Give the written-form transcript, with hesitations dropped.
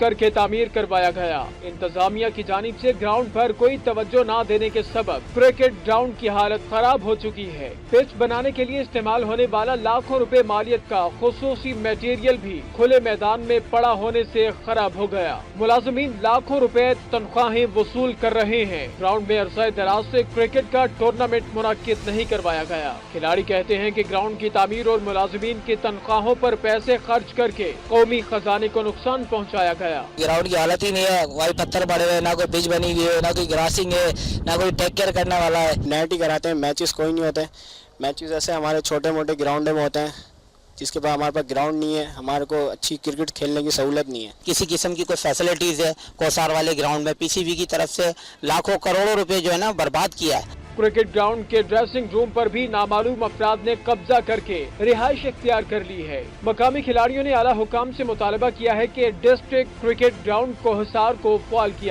करके तामीर करवाया गया। इंतजामिया की जानिब से ग्राउंड पर कोई तवज्जो न देने के सबब क्रिकेट ग्राउंड की हालत खराब हो चुकी है। पिच बनाने के लिए इस्तेमाल होने वाला लाखों रुपए मालियत का खुसूसी मटेरियल भी खुले मैदान में पड़ा होने से खराब हो गया। मुलाजिमीन लाखों रुपए तनख्वाहें वसूल कर रहे हैं। ग्राउंड में अरसा दराज से क्रिकेट का टूर्नामेंट मुनक्किद नहीं करवाया गया। खिलाड़ी कहते हैं कि ग्राउंड की तामीर और मुलाजिमीन की तनख्वाहों पर पैसे खर्च करके कौमी खजाने को नुकसान पहुंचाया गया। ग्राउंड की हालत ही नहीं है, वही पत्थर पड़े हुए, ना कोई पिच बनी हुई है, ना कोई ग्रासिंग है, ना कोई टेक केयर करने वाला है। नेट ही कराते हैं, मैचेस कोई नहीं होते। मैचेस ऐसे हमारे छोटे मोटे ग्राउंड में होते हैं, जिसके बाद हमारे पास ग्राउंड नहीं है, हमारे को अच्छी क्रिकेट खेलने की सहूलत नहीं है। किसी किस्म की कोई फैसिलिटीज है कोसार वाले ग्राउंड में? पीसीबी की तरफ से लाखों करोड़ों रुपए जो है ना बर्बाद किया है। क्रिकेट ग्राउंड के ड्रेसिंग रूम पर भी नामालूम अफराद ने कब्जा करके रिहाइश इख्तियार कर ली है। मकामी खिलाड़ियों ने आला हुकाम से मुतालबा किया है कि डिस्ट्रिक्ट क्रिकेट ग्राउंड को हिसार को फाल किया